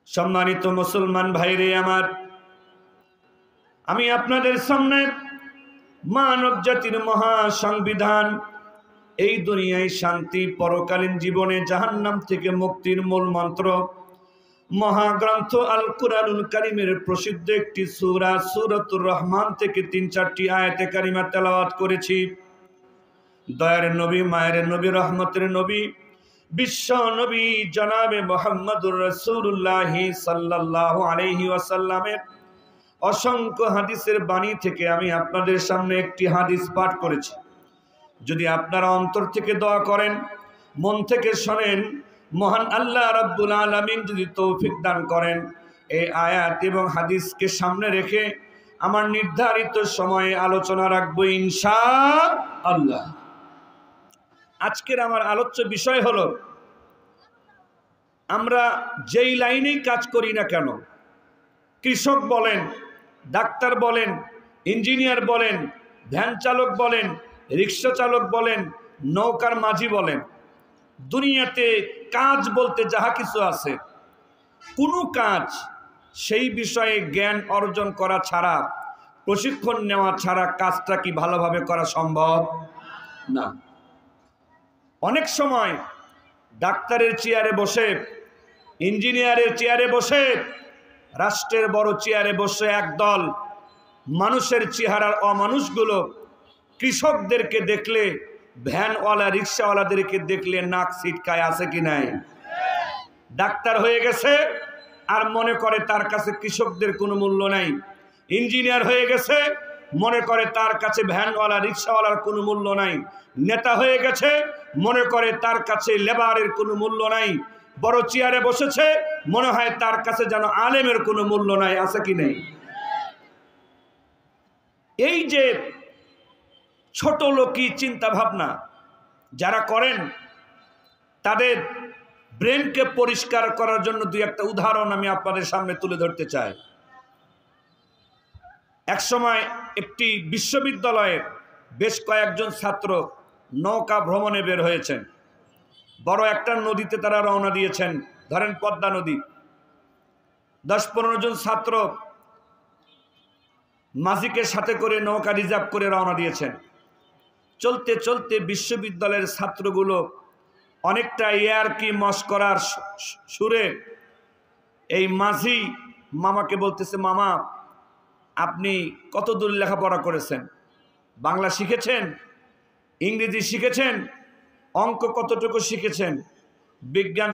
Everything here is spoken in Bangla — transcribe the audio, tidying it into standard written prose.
সম্মানিত মুসলমান ভাইরে আমার, আমি আপনাদের সামনে মানব জাতির মহা সংবিধান, এই দুনিয়ায় শান্তি, পরকালীন জীবনে জাহান্নাম থেকে মুক্তির মূল মন্ত্র, মহাগ্রন্থ আল কুরআনুল কারীমের প্রসিদ্ধ একটি সূরা সূরাতুর রহমান থেকে ৩-৪টি আয়াতে কারিমা তেলাওয়াত করেছি। দয়ার নবী, মায়ের নবী, রহমতের নবী, বিশ্ব নবী জনাবে মুহাম্মদুর রাসূলুল্লাহ সাল্লাল্লাহু আলাইহি ওয়াসাল্লামের অসংখ্য হাদিসের বাণী থেকে আমি আপনাদের সামনে একটি হাদিস পাঠ করেছি। যদি আপনারা অন্তর থেকে দোয়া করেন, মন থেকে শোনেন, মহান আল্লাহ রাব্বুল আলামিন যদি তৌফিক দান করেন, এই আয়াত এবং হাদিসকে সামনে রেখে আমার নির্ধারিত সময়ে আলোচনা রাখবো ইনশাআল্লাহ। আজকের আমার আলোচ্য বিষয় হলো, আমরা যেই লাইনেই কাজ করি না কেন, কৃষক বলেন, ডাক্তার বলেন, ইঞ্জিনিয়ার বলেন, ভ্যান চালক বলেন, রিক্সা চালক বলেন, নৌকার মাঝি বলেন, দুনিয়াতে কাজ বলতে যাহা কিছু আছে, কোনো কাজ সেই বিষয়ে জ্ঞান অর্জন করা ছাড়া, প্রশিক্ষণ নেওয়া ছাড়া কাজটা কি ভালোভাবে করা সম্ভব না। অনেক সময় ডাক্তারের চেয়ারে বসে, ইঞ্জিনিয়ারের চেয়ারে বসে, রাষ্ট্রের বড় চেয়ারে বসে একদল মানুষের চেহারার অমানুষগুলো কৃষকদেরকে দেখলে, ভ্যানওয়ালা, রিক্সাওয়ালাদেরকে দেখলে নাক ছিটকায়, আছে কি নাই? ডাক্তার হয়ে গেছে আর মনে করে তার কাছে কৃষকদের কোনো মূল্য নাই। ইঞ্জিনিয়ার হয়ে গেছে, মনে করে তার কাছে ভ্যানওয়ালা, রিক্সাওয়ালার কোনো মূল্য নাই। নেতা হয়ে গেছে, মনে করে তার কাছে লেবারের কোনো মূল্য নাই। বড় চেয়ারে বসেছে, মনে হয় তার কাছে যেন আলেমের কোনো মূল্য নাই, আছে কি নেই? এই যে ছোট লোকি চিন্তা ভাবনা যারা করেন, তাদের ব্রেনকে পরিষ্কার করার জন্য দুই একটা উদাহরণ আমি আপনাদের সামনে তুলে ধরতে চাই। এক সময় একটি বিশ্ববিদ্যালয়ের বেশ কয়েকজন ছাত্র নৌকা ভ্রমণে বের হয়েছেন। বড় একটা নদীতে তারা রওনা দিয়েছেন, ধরেন পদ্মা নদী। 10-15 জন ছাত্র মাঝিকে সাথে করে নৌকা রিজার্ভ করে রওনা দিয়েছেন। চলতে চলতে বিশ্ববিদ্যালয়ের ছাত্রগুলো অনেকটা ইয়ারকি মশকরার সুরে এই মাঝি মামাকে বলতেছে, মামা আপনি কত দূর লেখাপড়া করেছেন? বাংলা শিখেছেন? ইংরেজি শিখেছেন? অঙ্ক কতটুকু শিখেছেন? বিজ্ঞান